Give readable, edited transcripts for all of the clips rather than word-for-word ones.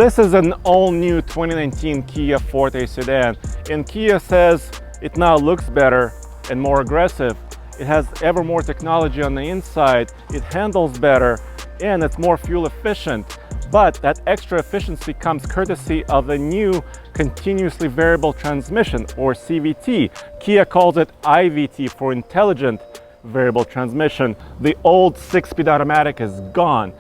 This is an all-new 2019 Kia Forte sedan, and Kia says it now looks better and more aggressive. It has ever more technology on the inside, it handles better, and it's more fuel efficient. But that extra efficiency comes courtesy of the new continuously variable transmission, or CVT. Kia calls it IVT for intelligent variable transmission. The old 6-speed automatic is gone,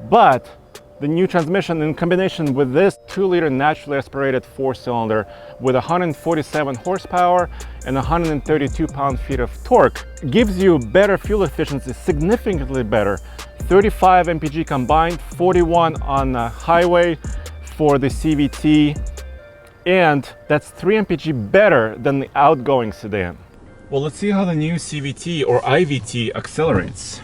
but the new transmission in combination with this 2-liter naturally aspirated 4-cylinder with 147 horsepower and 132 pound-feet of torque gives you better fuel efficiency, significantly better. 35 mpg combined, 41 on the highway for the CVT, and that's 3 mpg better than the outgoing sedan. Well, let's see how the new CVT or IVT accelerates.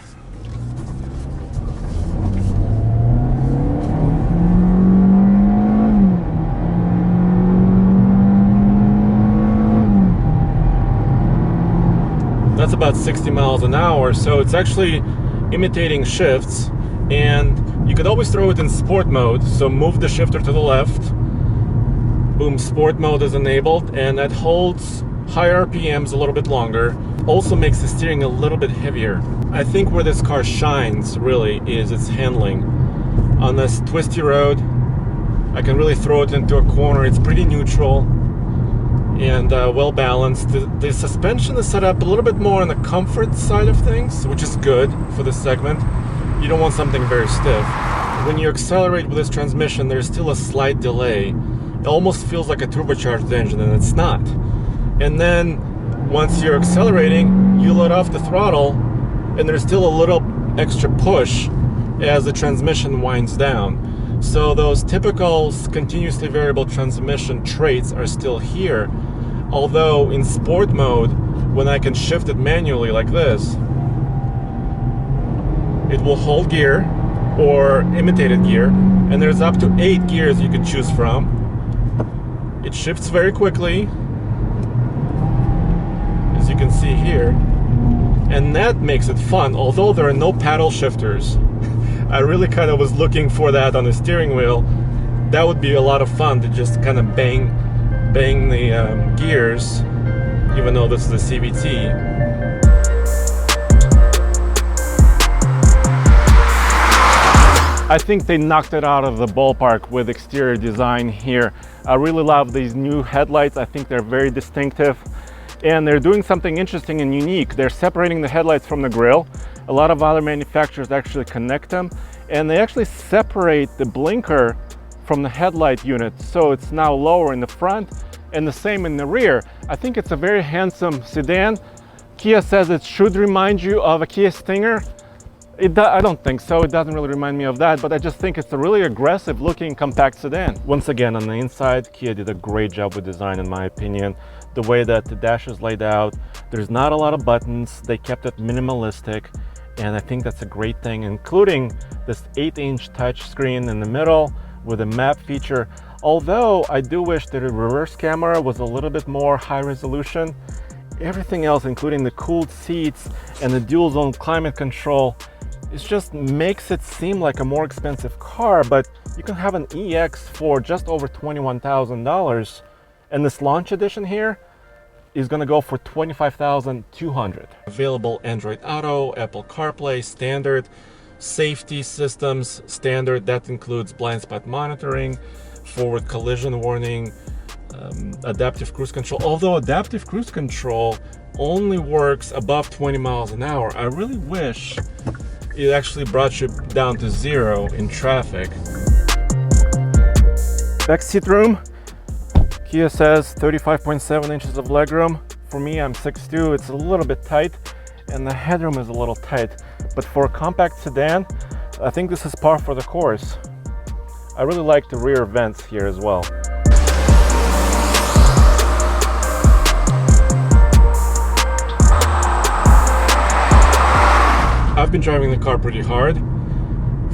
That's about 60 miles an hour, so it's actually imitating shifts, and you could always throw it in sport mode, so move the shifter to the left, boom, sport mode is enabled, and that holds high RPMs a little bit longer, also makes the steering a little bit heavier. I think where this car shines really is its handling. On this twisty road, I can really throw it into a corner. It's pretty neutral and well balanced. The suspension is set up a little bit more on the comfort side of things, which is good for this segment. You don't want something very stiff. When you accelerate with this transmission, there's still a slight delay. It almost feels like a turbocharged engine, and it's not. And then once you're accelerating, you let off the throttle, and there's still a little extra push as the transmission winds down. So those typical continuously variable transmission traits are still here. Although in sport mode, when I can shift it manually like this, it will hold gear or imitated gear, and there's up to 8 gears you can choose from. It shifts very quickly, as you can see here, and that makes it fun, although there are no paddle shifters. I really kind of was looking for that on the steering wheel. That would be a lot of fun to just kind of bang the gears, even though this is a CVT. I think they knocked it out of the ballpark with exterior design here. I really love these new headlights. I think they're very distinctive, and they're doing something interesting and unique. They're separating the headlights from the grille. A lot of other manufacturers actually connect them, and they actually separate the blinker from the headlight unit, so it's now lower in the front and the same in the rear. I think it's a very handsome sedan. Kia says it should remind you of a Kia Stinger. I don't think so. It doesn't really remind me of that, but I just think it's a really aggressive looking compact sedan. Once again, on the inside, Kia did a great job with design, in my opinion. The way that the dash is laid out, there's not a lot of buttons. They kept it minimalistic, and I think that's a great thing, including this 8-inch touchscreen in the middle with a map feature. Although I do wish that the reverse camera was a little bit more high resolution. Everything else, including the cooled seats and the dual zone climate control, it just makes it seem like a more expensive car, but you can have an EX for just over $21,000. And this launch edition here is going to go for $25,200. Available Android Auto, Apple CarPlay, standard, safety systems, standard. That includes blind spot monitoring, forward collision warning, adaptive cruise control. Although adaptive cruise control only works above 20 miles an hour, I really wish it actually brought you down to 0 in traffic. Back seat room. Kia says 35.7 inches of legroom. For me, I'm 6'2", it's a little bit tight, and the headroom is a little tight. But for a compact sedan, I think this is par for the course. I really like the rear vents here as well. I've been driving the car pretty hard.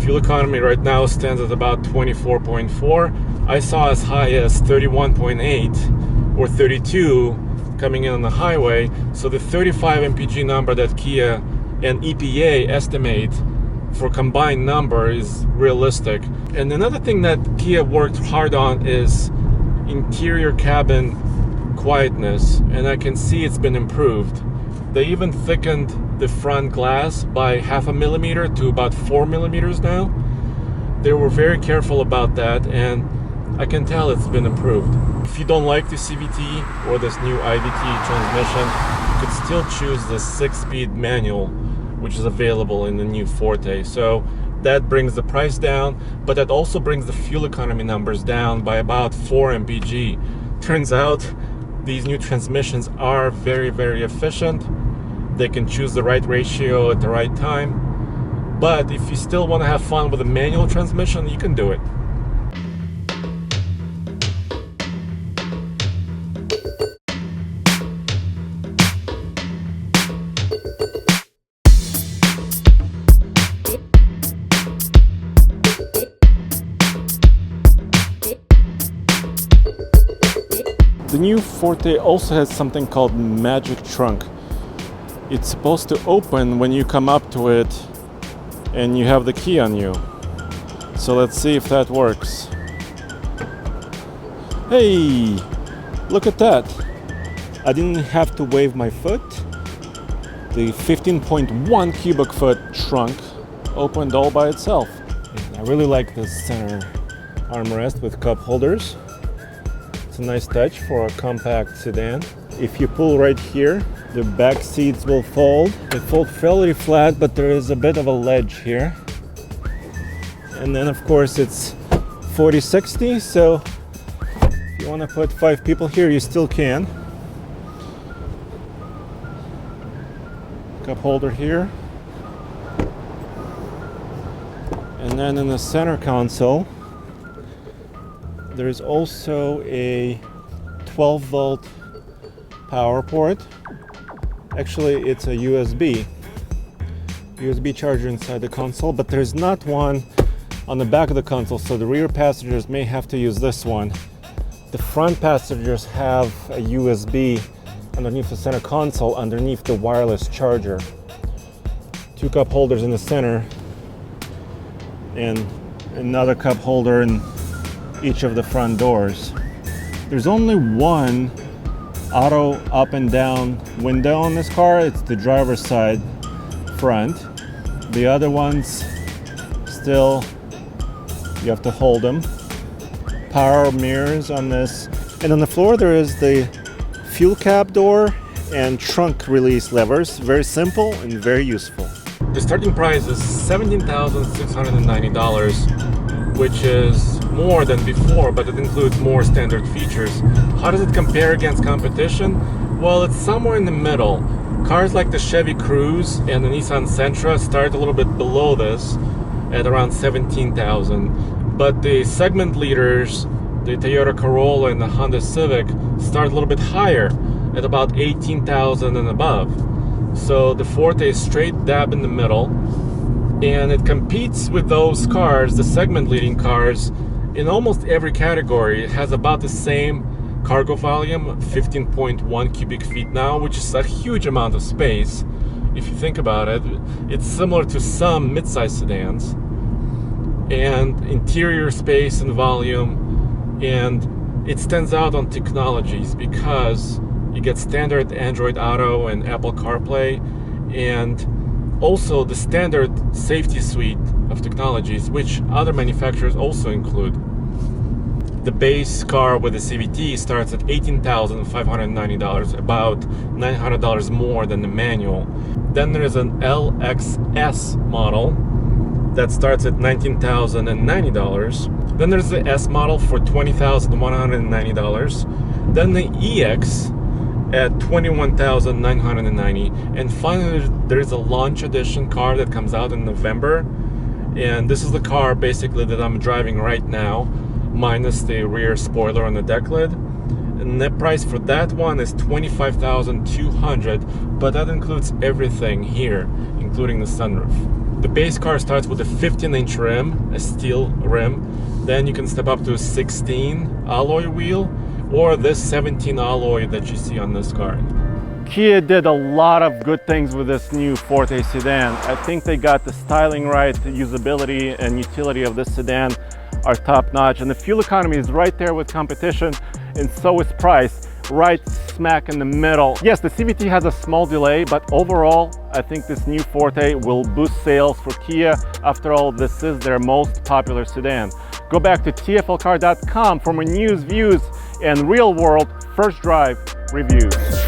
Fuel economy right now stands at about 24.4. I saw as high as 31.8 or 32 coming in on the highway. So the 35 mpg number that Kia and EPA estimate for combined number is realistic. And another thing that Kia worked hard on is interior cabin quietness, and I can see it's been improved. They even thickened the front glass by 0.5 millimeter to about 4 millimeters now. They were very careful about that, and I can tell it's been improved. If you don't like the CVT or this new IVT transmission, you could still choose the 6-speed manual, which is available in the new Forte. So that brings the price down, but that also brings the fuel economy numbers down by about 4 mpg. Turns out these new transmissions are very, very efficient. They can choose the right ratio at the right time. But if you still want to have fun with a manual transmission, you can do it. The new Forte also has something called Magic Trunk. It's supposed to open when you come up to it and you have the key on you. So let's see if that works. Hey, look at that. I didn't have to wave my foot. The 15.1 cubic foot trunk opened all by itself. I really like this center armrest with cup holders. It's a nice touch for a compact sedan. If you pull right here, the back seats will fold. They fold fairly flat, but there is a bit of a ledge here. And then of course it's 40/60, so if you want to put 5 people here, you still can. Cup holder here. And then in the center console, there is also a 12-volt power port. Actually, it's a USB charger inside the console, but there's not one on the back of the console, so the rear passengers may have to use this one. The front passengers have a USB underneath the center console, underneath the wireless charger. 2 cup holders in the center, and another cup holder in each of the front doors. There's only one auto up and down window on this car. It's the driver's side front. The other ones still, you have to hold them. Power mirrors on this. And on the floor there is the fuel cap door and trunk release levers. Very simple and very useful. The starting price is $17,690, which is more than before, but it includes more standard features. How does it compare against competition? Well, it's somewhere in the middle. Cars like the Chevy Cruze and the Nissan Sentra start a little bit below this at around $17,000, but the segment leaders, the Toyota Corolla and the Honda Civic, start a little bit higher at about $18,000 and above. So the Forte is straight dab in the middle, and it competes with those cars, the segment leading cars, in almost every category. It has about the same cargo volume, 15.1 cubic feet now, which is a huge amount of space. If you think about it, it's similar to some mid-size sedans. And interior space and volume, and it stands out on technologies because you get standard Android Auto and Apple CarPlay, and also the standard safety suite of technologies, which other manufacturers also include. The base car with the CVT starts at $18,590, about $900 more than the manual. Then there is an LXS model that starts at $19,090. Then there's the S model for $20,190. Then the EX at $21,990. And finally, there is a launch edition car that comes out in November. And this is the car basically that I'm driving right now, minus the rear spoiler on the deck lid. And the price for that one is $25,200, but that includes everything here, including the sunroof. The base car starts with a 15-inch rim, a steel rim. Then you can step up to a 16 alloy wheel, or this 17 alloy that you see on this car. Kia did a lot of good things with this new Forte sedan. I think they got the styling right, the usability and utility of this sedan are top notch, and the fuel economy is right there with competition, and so is price, right smack in the middle. Yes, the CVT has a small delay, but overall, I think this new Forte will boost sales for Kia. After all, this is their most popular sedan. Go back to tflcar.com for more news, views, and real-world first drive reviews.